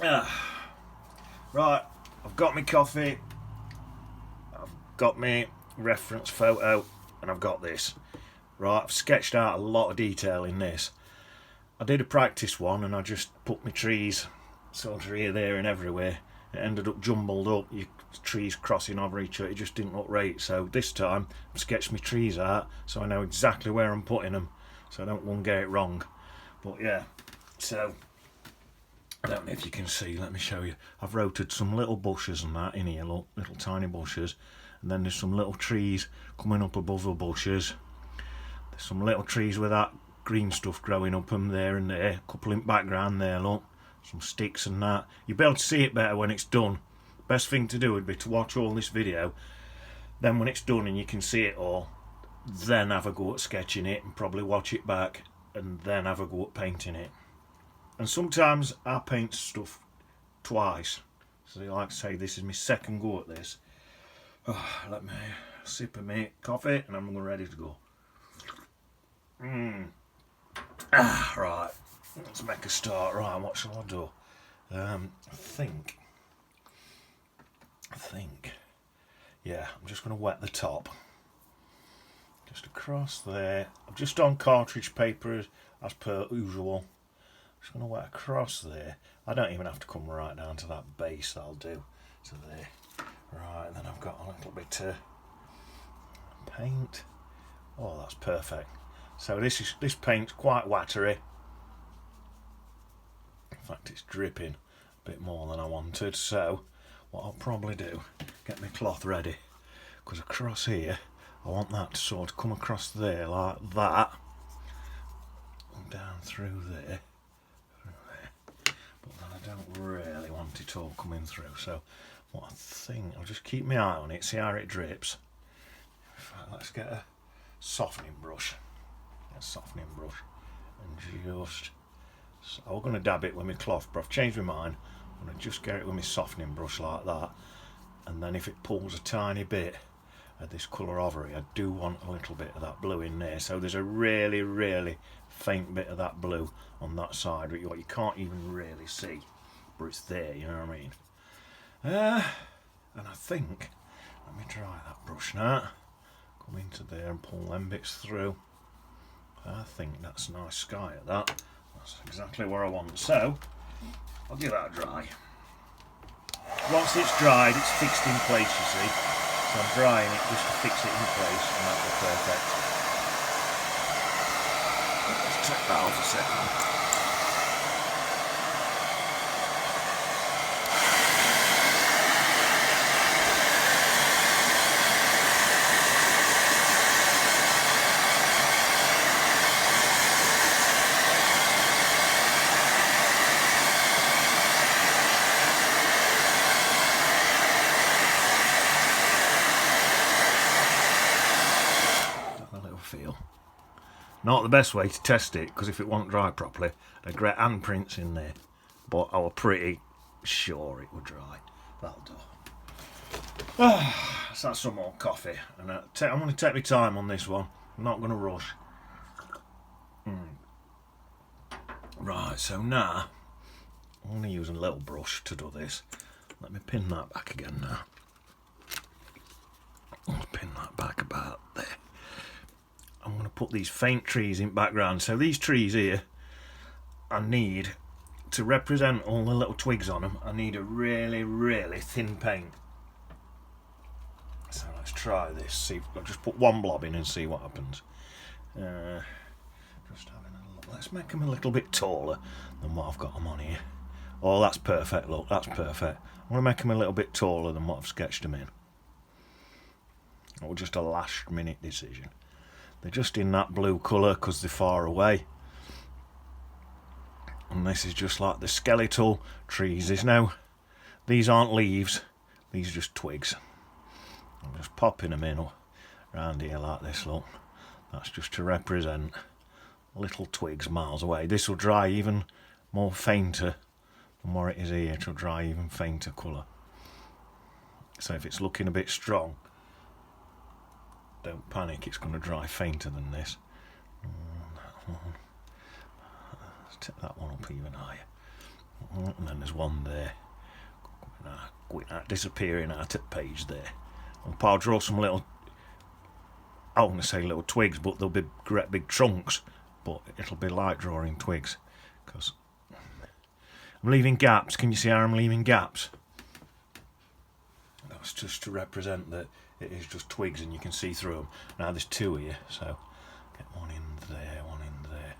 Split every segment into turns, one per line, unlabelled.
Right, I've got my coffee, I've got my reference photo, and I've got this. Right, I've sketched out a lot of detail in this. I did a practice one and I just put my trees sort of here, there and everywhere. It ended up jumbled up, your trees crossing over each other, it just didn't look right. So this time I've sketched my trees out so I know exactly where I'm putting them, so I don't want to get it wrong. But yeah, so I don't know if you can see, let me show you. I've rotated some little bushes and that in here, look, little tiny bushes. And then there's some little trees coming up above the bushes. There's some little trees with that green stuff growing up them there and there. A couple in the background there, look. Some sticks and that. You'll be able to see it better when it's done. Best thing to do would be to watch all this video. Then when it's done and you can see it all, then have a go at sketching it and probably watch it back and then have a go at painting it. And sometimes I paint stuff twice. So like I say, this is my second go at this. Let me sip of my coffee and I'm ready to go. Right, let's make a start. Right, what shall I do? I think, yeah, I'm just going to wet the top. Just across there. I'm just on cartridge paper as per usual. Just going to wet across there. I don't even have to come right down to that base, that'll do. To there. Right, and then I've got a little bit of paint. Oh, that's perfect. So this paint's quite watery. In fact, it's dripping a bit more than I wanted. So what I'll probably do, get my cloth ready, because across here I want that to sort of come across there like that, and down through there. But then I don't really want it all coming through. So what I think, I'll just keep my eye on it, see how it drips. In fact, let's get a softening brush. And just, so I'm going to dab it with my cloth, but I've changed my mind. I'm going to just get it with my softening brush like that, and then if it pulls a tiny bit of this colour over it, I do want a little bit of that blue in there. So there's a really, really faint bit of that blue on that side, what you can't even really see, but it's there, you know what I mean? And I think, let me try that brush now, come into there and pull them bits through. I think that's a nice sky at that. That's exactly where I want. So I'll give that a dry. Once it's dried, it's fixed in place, you see. So I'm drying it just to fix it in place, and that'll be perfect. Let's take that off a second. Feel. Not the best way to test it, because if it won't dry properly, there's great handprints in there, but I was pretty sure it would dry. That'll do. So that's some more coffee, and I'm going to take my time on this one. I'm not going to rush. Right, so now I'm going to use a little brush to do this. Let me pin that back again now. I'll pin that back about there. I'm going to put these faint trees in background. So these trees here, I need to represent all the little twigs on them. I need a really, really thin paint. So let's try this. See, I'll just put one blob in and see what happens. Just having a look. Let's make them a little bit taller than what I've got them on here. Oh, that's perfect. Look, that's perfect. I'm going to make them a little bit taller than what I've sketched them in. That was just a last minute decision. They're just in that blue colour because they're far away. And this is just like the skeletal trees. These aren't leaves, these are just twigs. I'm just popping them in around here like this, look. That's just to represent little twigs miles away. This will dry even more fainter than what it is here. It will dry even fainter colour. So if it's looking a bit strong, don't panic, it's going to dry fainter than this. That one. Let's take that one up even higher. And then there's one there. Disappearing out at page there. I'll draw some little, I want to say little twigs, but they'll be great big trunks. But it'll be like drawing twigs, because I'm leaving gaps. Can you see how I'm leaving gaps? That's just to represent that it is just twigs and you can see through them. Now there's two here, so get one in there, one in there.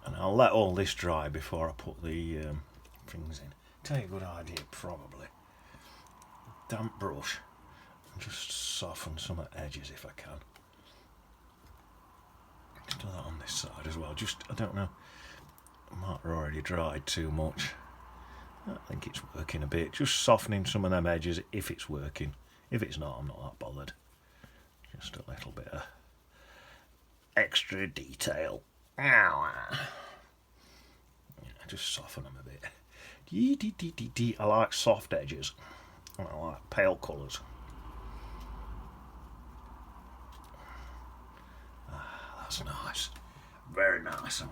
And I'll let all this dry before I put the things in. Tell you a good idea, probably. Damp brush and just soften some of the edges if I can. Just do that on this side as well. Just, I don't know, I might have already dried too much. I think it's working a bit. Just softening some of them edges if it's working. If it's not, I'm not that bothered. Just a little bit of extra detail. Yeah, just soften them a bit. I like soft edges. I like pale colours. That's nice. Very nice. I'm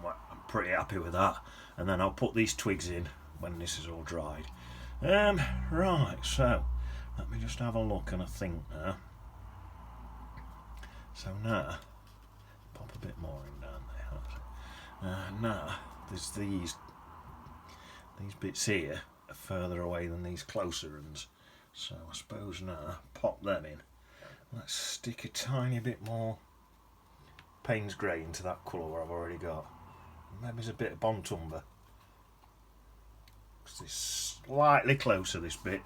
pretty happy with that. And then I'll put these twigs in when this is all dried. Right, so let me just have a look and I think now. So now, pop a bit more in down there. Now, there's these bits here are further away than these closer ones. So I suppose now, pop them in. Let's stick a tiny bit more Payne's Grey into that colour where I've already got. Maybe there's a bit of Bontumber. Because it's slightly closer, this bit.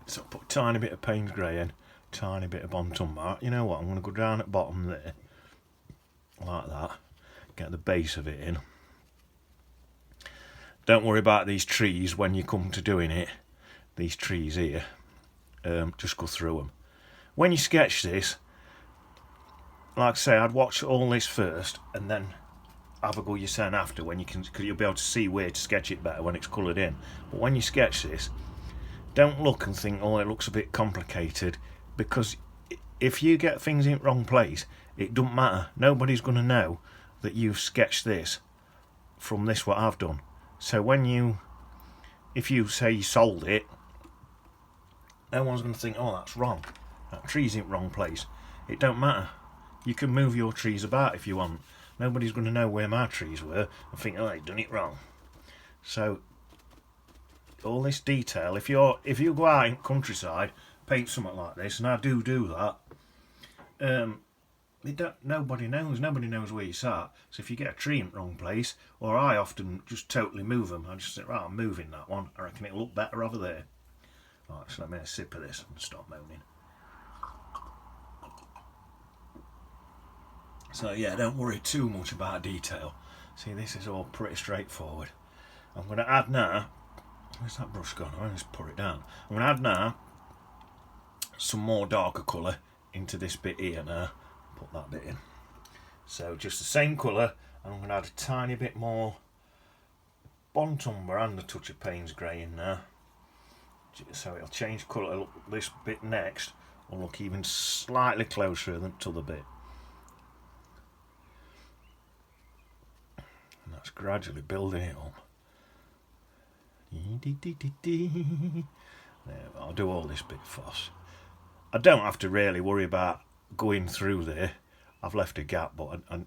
So I'll put a tiny bit of Payne's Grey in. Tiny bit of Bontumber. You know what, I'm going to go down at bottom there, like that, get the base of it in. Don't worry about these trees when you come to doing it, these trees here, just go through them. When you sketch this, like I say, I'd watch all this first and then have a go yourself after, when you can, because you'll be able to see where to sketch it better when it's coloured in. But when you sketch this, don't look and think, oh, it looks a bit complicated. Because if you get things in the wrong place, it doesn't matter. Nobody's going to know that you've sketched this from this what I've done. So if you say you sold it, no one's going to think, oh, that's wrong. That tree's in the wrong place. It don't matter. You can move your trees about if you want. Nobody's going to know where my trees were and think, oh, I've done it wrong. So all this detail, if you go out in countryside, paint something like this, and I do that, nobody knows where you sat. So if you get a tree in the wrong place, or I often just totally move them, I just think, right, I'm moving that one, I reckon it'll look better over there. Right, so let me have a sip of this and stop moaning. So yeah, don't worry too much about detail. See, this is all pretty straightforward. I'm going to add now, where's that brush gone? I'll just put it down. I'm going to add now some more darker colour into this bit here now. Put that bit in. So just the same colour, and I'm going to add a tiny bit more Bontumber and a touch of Payne's Grey in now. So it'll change colour. This bit next will look even slightly closer than to the bit. And that's gradually building it up. There, I'll do all this bit first. I don't have to really worry about going through there. I've left a gap, but I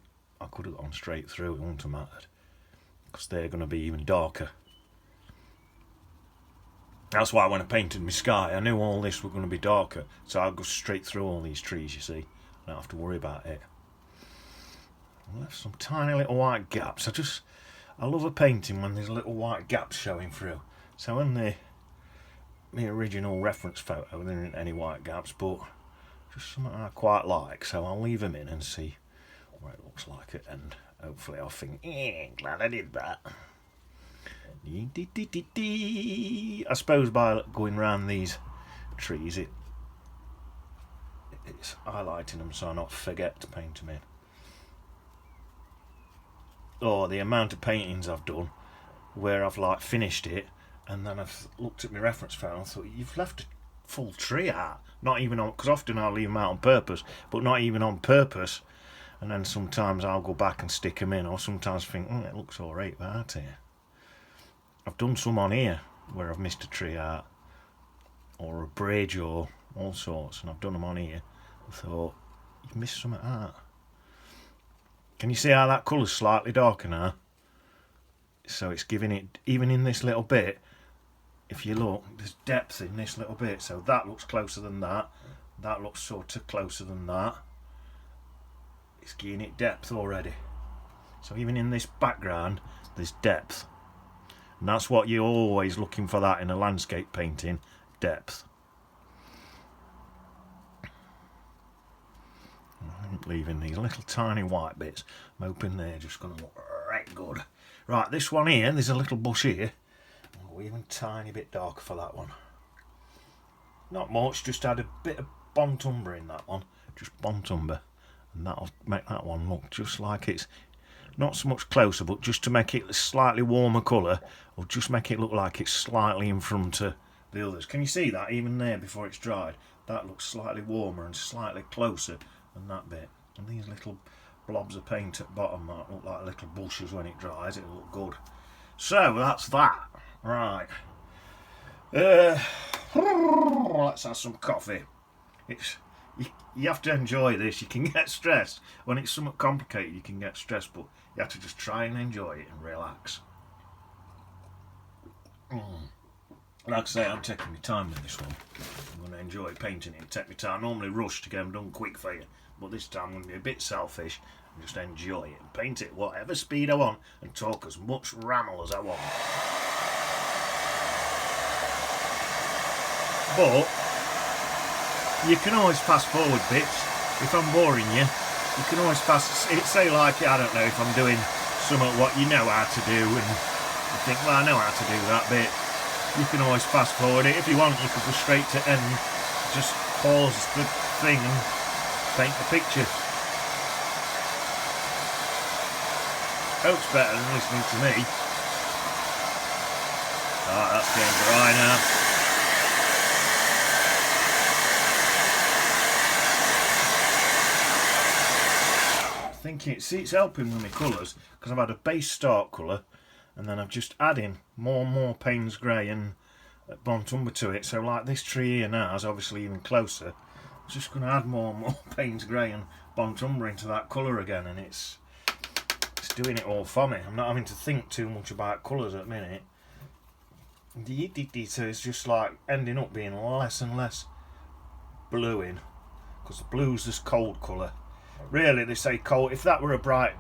could have gone straight through, it wouldn't have mattered, because they're going to be even darker. That's why when I painted my sky, I knew all this were going to be darker, so I'll go straight through all these trees, you see. I don't have to worry about it. I left some tiny little white gaps. I love a painting when there's little white gaps showing through. So in the original reference photo, there isn't any white gaps, but just something I quite like, so I'll leave them in and see what it looks like at the end. Hopefully I'll think, glad I did that. I suppose by going round these trees, it's highlighting them so I not forget to paint them in. Or the amount of paintings I've done where I've like finished it, and then I've looked at my reference photo and thought, you've left full tree art. Not even on, because often I'll leave them out on purpose, but not even on purpose. And then sometimes I'll go back and stick them in, or sometimes think, it looks alright that here. I've done some on here where I've missed a tree art, or a bridge, or all sorts, and I've done them on here. I thought, you've missed some art. Can you see how that colour's slightly darker now? So it's giving it, even in this little bit, if you look, there's depth in this little bit. So that looks closer than that. That looks sort of closer than that. It's giving it depth already. So even in this background, there's depth. And that's what you're always looking for, that in a landscape painting, depth. I'm leaving these little tiny white bits. I'm hoping they're just going to look right good. Right, this one here, there's a little bush here. Oh, even tiny bit darker for that one. Not much, just add a bit of Bont Umber in that one. Just Bont Umber. And that'll make that one look just like it's not so much closer, but just to make it a slightly warmer colour, or just make it look like it's slightly in front of the others. Can you see that even there before it's dried? That looks slightly warmer and slightly closer than that bit. And these little blobs of paint at the bottom might look like little bushes when it dries. It'll look good. So that's that. Right. Let's have some coffee. You have to enjoy this. You can get stressed. When it's somewhat complicated, you can get stressed, but you have to just try and enjoy it and relax. Like I say, I'm taking my time with this one. I'm going to enjoy painting it and take my time. I normally rush to get them done quick for you, but this time I'm going to be a bit selfish and just enjoy it and paint it whatever speed I want and talk as much ramble as I want. But you can always fast forward bits. If I'm boring you can always fast it. Say like, I don't know, if I'm doing something what you know how to do and you think, well, I know how to do that bit, you can always fast forward it. If you want, you can go straight to end, just pause the thing and paint the picture. Hope's better than listening to me. Alright, that's getting dry now. I think it's helping with my colours, because I've had a base start colour and then I've just adding more and more Payne's Grey and Bont Umber to it. So like this tree here now is obviously even closer. I'm just going to add more and more Payne's Grey and Bont Umber into that colour again, and it's doing it all for me. I'm not having to think too much about colours at the minute. So it's just like ending up being less and less bluing, because the blue's this cold colour. Really, they say cold. If that were a bright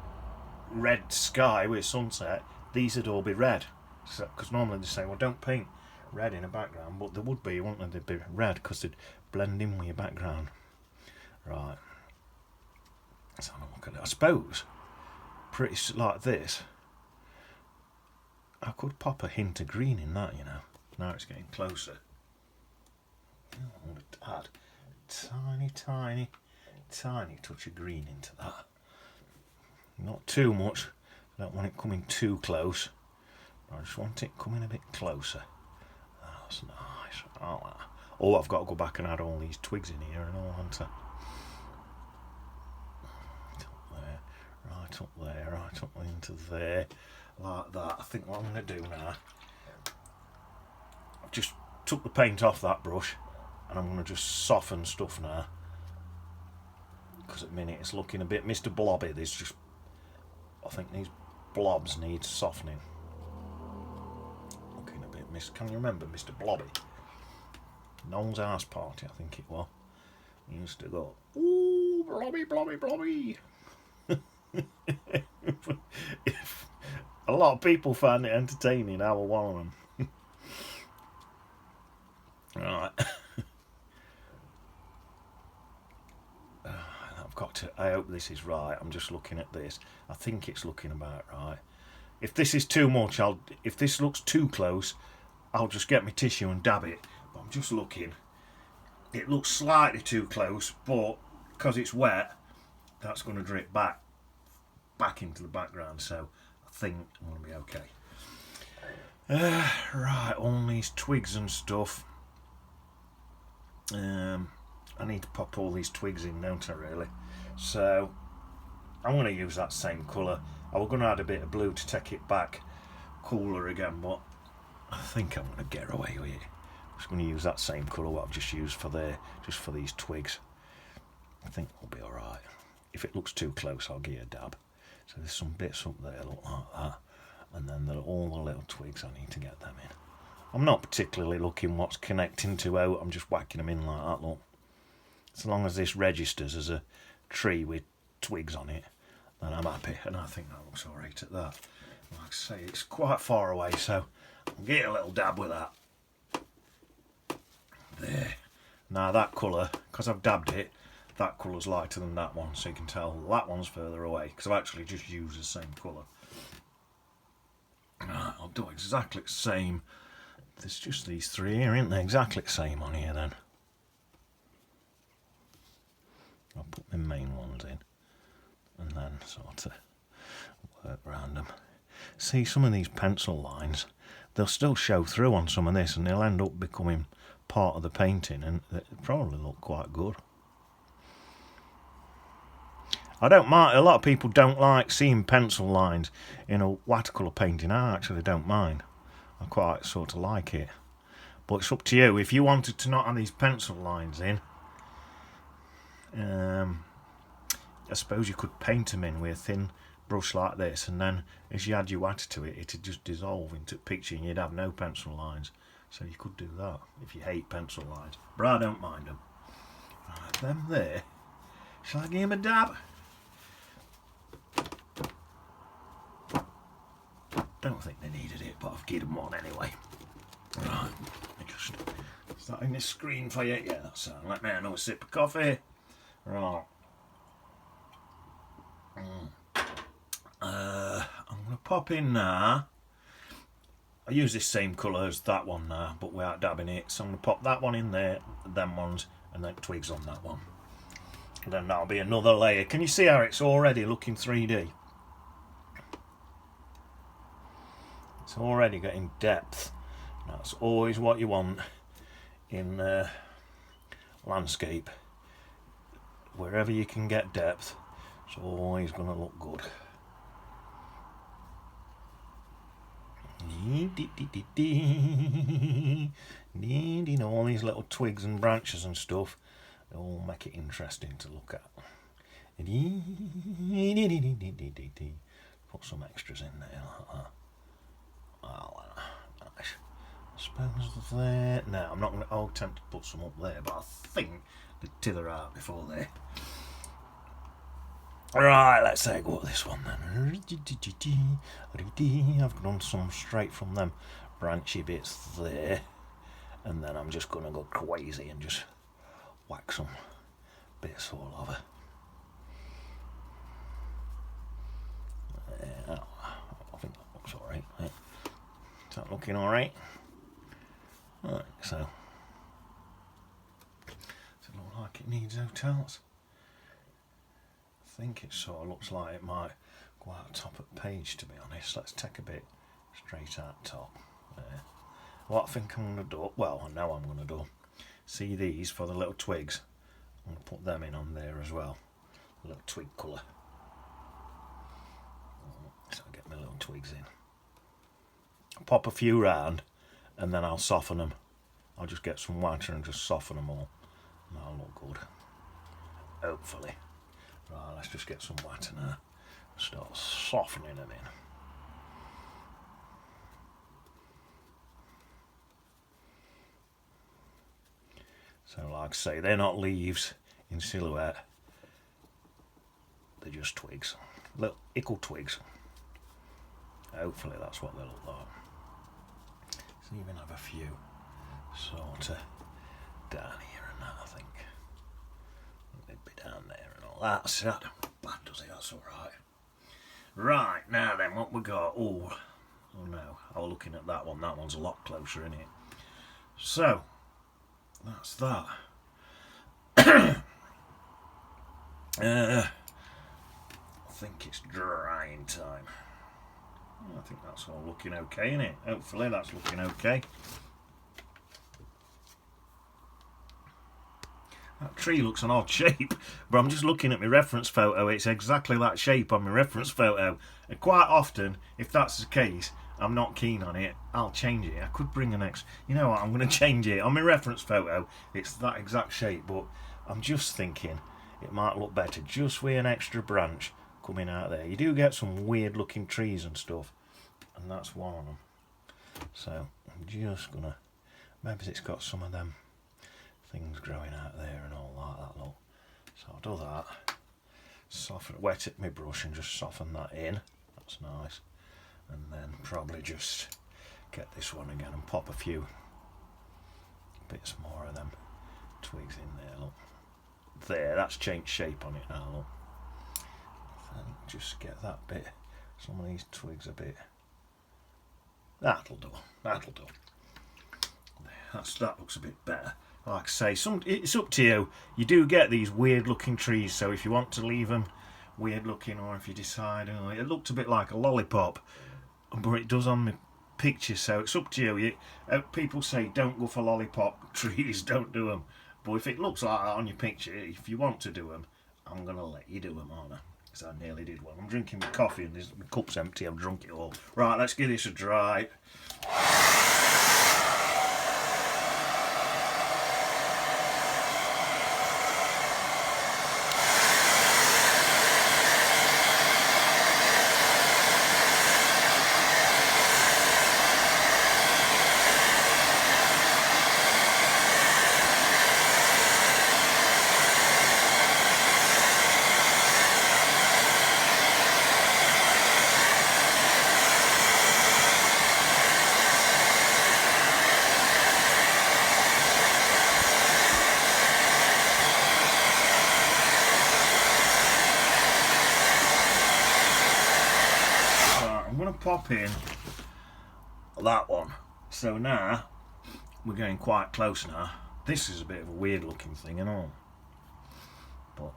red sky with sunset, these would all be red. Because normally they say, well, don't paint red in a background, but there would be, wouldn't there? They'd be red because they'd blend in with your background. Right. Let's have a look at it. I suppose, pretty like this, I could pop a hint of green in that, you know. Now it's getting closer. I want to add a tiny touch of green into that. Not too much. I don't want it coming too close. I just want it coming a bit closer. That's nice. Oh, I've got to go back and add all these twigs in here and all, haven't I? Right up there, right up into there. Like that. I think what I'm going to do now, I've just took the paint off that brush and I'm going to just soften stuff now. Because at the minute it's looking a bit Mr. Blobby. There's just, I think these blobs need softening. Looking a bit can you remember Mr. Blobby? Noel's House Party, I think it was. He used to go, ooh, Blobby, Blobby, Blobby. A lot of people find it entertaining. I was one of them. Right. I hope this is right. I'm just looking at this. I think it's looking about right. If this is too much, if this looks too close, I'll just get my tissue and dab it. But I'm just looking. It looks slightly too close, but because it's wet, that's going to drip back into the background. So I think I'm going to be okay. Right, all these twigs and stuff. I need to pop all these twigs in, don't I, really? So I'm going to use that same colour. I was going to add a bit of blue to take it back cooler again, but I think I'm going to get away with it. I'm just going to use that same colour what I've just used for there, just for these twigs. I think we'll be alright. If it looks too close, I'll give you a dab. So there's some bits up there look like that, and then there are all the little twigs. I need to get them in. I'm not particularly looking what's connecting to out, I'm just whacking them in like that, look. As long as this registers as a tree with twigs on it, then I'm happy, and I think that looks alright at that. Like I say, it's quite far away, so I'll get a little dab with that. There. Now that colour, because I've dabbed it, that colour's lighter than that one, so you can tell that one's further away, because I've actually just used the same colour. Right, I'll do exactly the same. There's just these three here, aren't they? Exactly the same on here then. I'll put my main ones in, and then sort of work around them. See, some of these pencil lines, they'll still show through on some of this, and they'll end up becoming part of the painting, and they probably look quite good. I don't mind, a lot of people don't like seeing pencil lines in a watercolour painting. I actually don't mind. I quite sort of like it. But it's up to you. If you wanted to not have these pencil lines in, I suppose you could paint them in with a thin brush like this, and then as you add your water to it, it'd just dissolve into a picture and you'd have no pencil lines. So you could do that if you hate pencil lines. But I don't mind them. Right, them there. Shall I give him a dab? Don't think they needed it, but I've given them one anyway. Right, let me just... Is that in the screen for you? Yeah, that's sound. Let me have another sip of coffee. Right. I'm going to pop in now. I use this same colour as that one now, but without dabbing it. So I'm going to pop that one in there, them ones, and then twigs on that one. And then that'll be another layer. Can you see how it's already looking 3D? It's already getting depth. That's always what you want in landscape. Wherever you can get depth, it's always going to look good. All these little twigs and branches and stuff, they all make it interesting to look at. Put some extras in there like that. Oh, nice. I suppose there. No, I'm not going to. I'll attempt to put some up there, but I think they'd tither out before there. Right, let's take a look at this one then. I've done some straight from them branchy bits there, and then I'm just going to go crazy and just whack some bits all over. I think that looks alright. Is that looking alright? Right, so does it look like it needs hotels? I think it sort of looks like it might go out top of the page, to be honest. Let's take a bit straight out top there. What I think I'm going to do, well, I know I'm going to do, see these for the little twigs, I'm going to put them in on there as well, a little twig colour. So I'll get my little twigs in. I'll pop a few round and then I'll soften them. I'll just get some water and just soften them all, and that'll look good, hopefully. Right, let's just get some water now and start softening them in. So like I say, they're not leaves in silhouette, they're just twigs, little ickle twigs. Hopefully that's what they look like. So even have a few sort of down here and that, I think. They'd be down there and all that. So that don't bad, does it? That's alright. Right, now then, what we got? Oh no, I was looking at that one. That one's a lot closer, isn't it? So, that's that. I think it's drying time. I think that's all looking okay, isn't it? Hopefully that's looking okay. That tree looks an odd shape, but I'm just looking at my reference photo. It's exactly that shape on my reference photo. And quite often, if that's the case, I'm not keen on it, I'll change it. I could bring an extra... You know what, I'm going to change it. On my reference photo, it's that exact shape, but I'm just thinking it might look better just with an extra branch coming out there. You do get some weird looking trees and stuff, and that's one of them. So I'm just going to... Maybe it's got some of them things growing out there and all like that, look. So I'll do that. Wet it my brush and just soften that in. That's nice. And then probably just get this one again and pop a few bits more of them twigs in there, look. There, that's changed shape on it now, look. And just get that bit, some of these twigs a bit. That'll do. That looks a bit better. Like I say, it's up to you. You do get these weird looking trees, so if you want to leave them weird looking, or if you decide, oh, it looked a bit like a lollipop, but it does on the picture, so it's up to you. People say don't go for lollipop trees, don't do them. But if it looks like that on your picture, if you want to do them, I'm going to let you do them, aren't I? Because I nearly did one. I'm drinking my coffee and my cup's empty, I've drunk it all. Right, let's give this a dry. Pop in that one. So now we're getting quite close now. This is a bit of a weird looking thing and all, but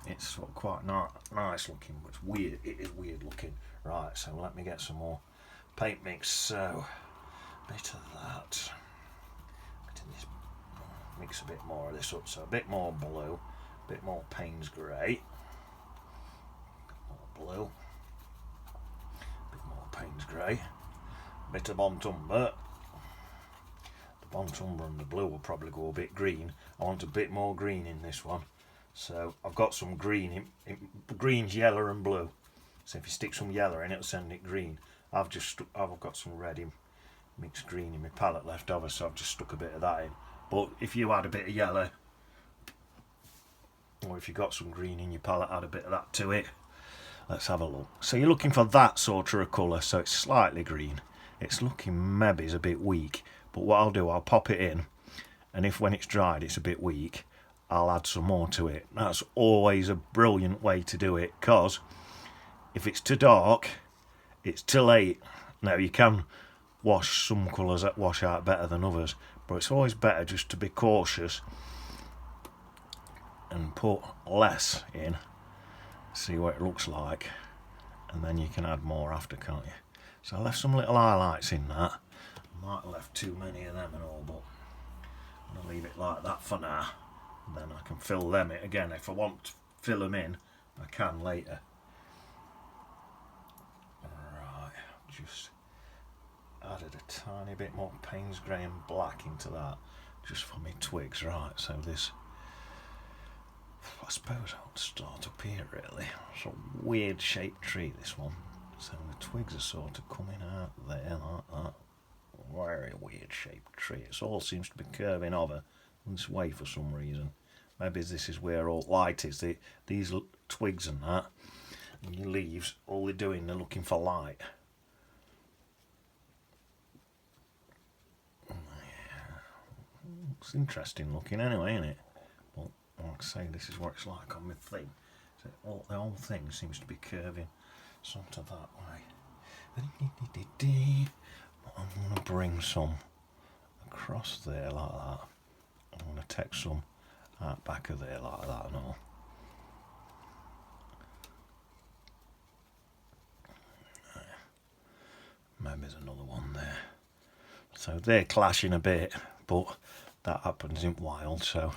it's sort of quite nice looking, but it's weird. It is weird looking. Right, so let me get some more paint mix. So a bit of that, mix a bit more of this up, so a bit more blue, a bit more Payne's grey, more blue, Payne's grey, a bit of Bontumber. The Bontumber and the blue will probably go a bit green. I want a bit more green in this one, so I've got some green. Green's yellow and blue, so if you stick some yellow in, it'll send it green. I've got some red mixed green in my palette left over, so I've just stuck a bit of that in. But if you add a bit of yellow, or if you got some green in your palette, add a bit of that to it. Let's have a look. So you're looking for that sort of colour, so it's slightly green. It's looking maybe it's a bit weak, but what I'll do, I'll pop it in, and if when it's dried it's a bit weak, I'll add some more to it. That's always a brilliant way to do it, because if it's too dark, it's too late. Now you can wash some colours that wash out better than others, but it's always better just to be cautious and put less in. See what it looks like, and then you can add more after, can't you? So I left some little highlights in that. I might have left too many of them and all, but I'm going to leave it like that for now, and then I can fill them in again. If I want to fill them in, I can later. Right, just added a tiny bit more Payne's grey and black into that, just for my twigs. Right, so this, I suppose I'll start up here really. It's a weird shaped tree, this one. So the twigs are sort of coming out there like that. Very weird shaped tree. It all seems to be curving over this way for some reason. Maybe this is where all light is. These twigs and that, and your leaves, all they're doing, they're looking for light. It's interesting looking anyway, isn't it? Like I say, this is what it's like on my thing. So the whole thing seems to be curving sort of that way. I'm going to bring some across there like that. I'm going to take some out back of there like that and all. Maybe there's another one there. So they're clashing a bit, but that happens in wild, so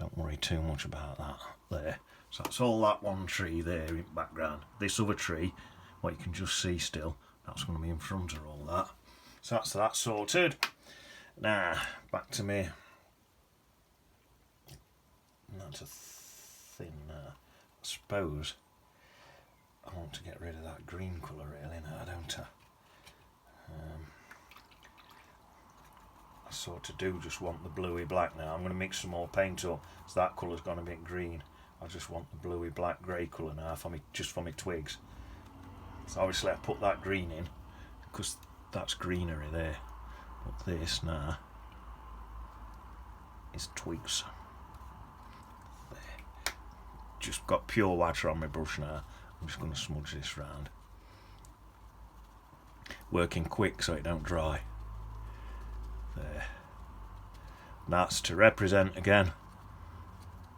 Don't worry too much about that there. So that's all that one tree there in the background. This other tree, what you can just see still, that's going to be in front of all that. So that's that sorted. Now, back to me. That's a thin, I suppose I want to get rid of that green colour really now, don't I? I sort of do just want the bluey black now. I'm going to mix some more paint up, so that colour's gone a bit green. I just want the bluey black grey colour now for me, just for my twigs. So obviously I put that green in because that's greenery there. But this now is twigs. There. Just got pure water on my brush now. I'm just going to smudge this round. Working quick so it don't dry. There. And that's to represent again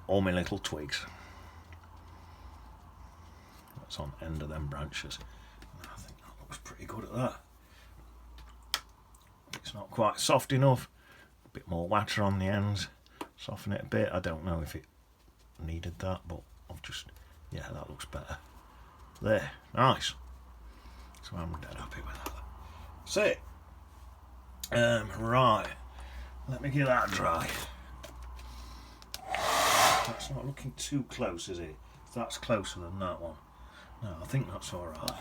all my little twigs. That's on the end of them branches. I think that looks pretty good at that. It's not quite soft enough. A bit more water on the ends. Soften it a bit. I don't know if it needed that, but I've just, yeah, that looks better. There, nice. So I'm dead happy with that. That's it. Right, let me get that dry. That's not looking too close, is it? That's closer than that one. No, I think that's all right.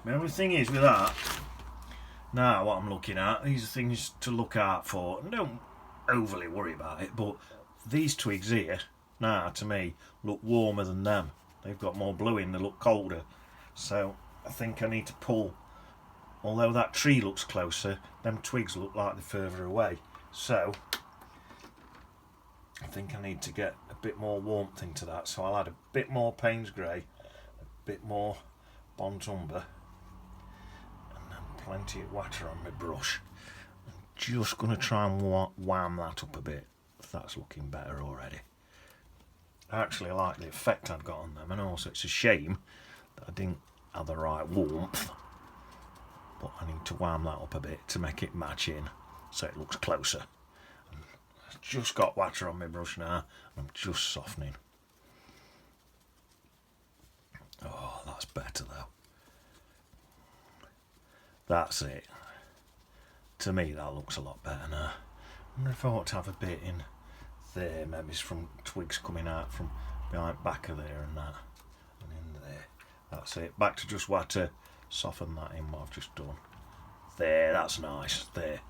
The only thing is with that, now what I'm looking at, these are things to look out for, and don't overly worry about it, but these twigs here, now to me, look warmer than them. They've got more blue in, they look colder. So I think I need to pull, although that tree looks closer, them twigs look like they're further away. So I think I need to get a bit more warmth into that. So I'll add a bit more Payne's Grey, a bit more Bond Umber, plenty of water on my brush. I'm just going to try and wham that up a bit. If that's looking better already. I actually like the effect I've got on them, and also it's a shame that I didn't have the right warmth, but I need to wham that up a bit to make it match in so it looks closer. I've just got water on my brush now, and I'm just softening. Oh, that's better though. That's it. To me that looks a lot better now. I wonder if I ought to have a bit in there, maybe it's from twigs coming out from behind back of there and that. And in there. That's it. Back to just water. Soften that in what I've just done. There, that's nice. There.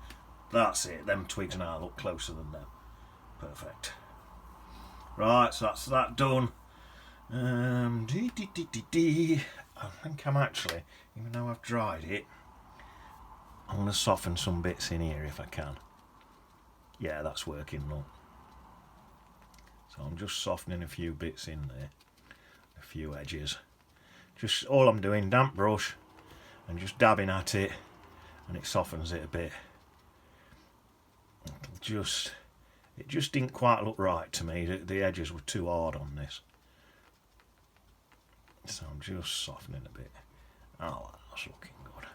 That's it. Them twigs now look closer than them. Perfect. Right, so that's that done. I think I'm actually, even though I've dried it, I'm going to soften some bits in here if I can. Yeah, that's working, look. So I'm just softening a few bits in there. A few edges. Just all I'm doing, damp brush, and just dabbing at it, and it softens it a bit. It just didn't quite look right to me. The edges were too hard on this. So I'm just softening a bit. Oh, that's looking good.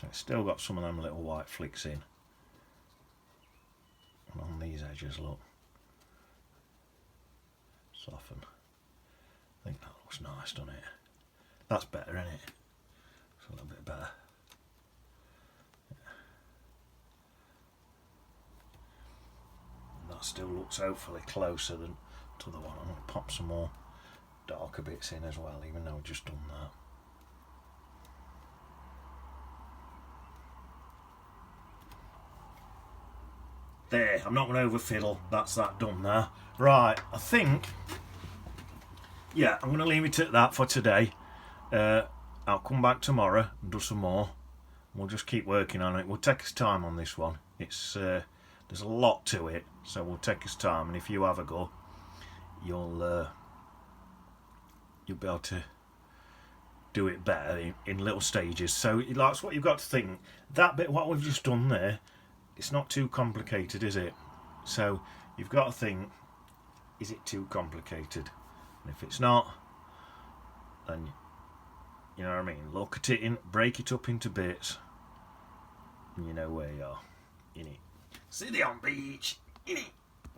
So it's still got some of them little white flicks in. And on these edges, look. Soften. I think that looks nice, doesn't it? That's better, isn't it? It's a little bit better. That still looks hopefully closer than to the one. I'm going to pop some more darker bits in as well, even though I've just done that. There, I'm not going to over fiddle. That's that done now. Right, I think, yeah, I'm going to leave it at that for today. I'll come back tomorrow and do some more. We'll just keep working on it. We'll take us time on this one. It's there's a lot to it, so we'll take us time. And if you have a go, you'll be able to do it better in little stages. So that's what you've got to think. That bit, what we've just done there, it's not too complicated, is it? So you've got to think, is it too complicated? And if it's not, then you know what I mean. Look at it, break it up into bits, and you know where you are. In it. City on beach. In it.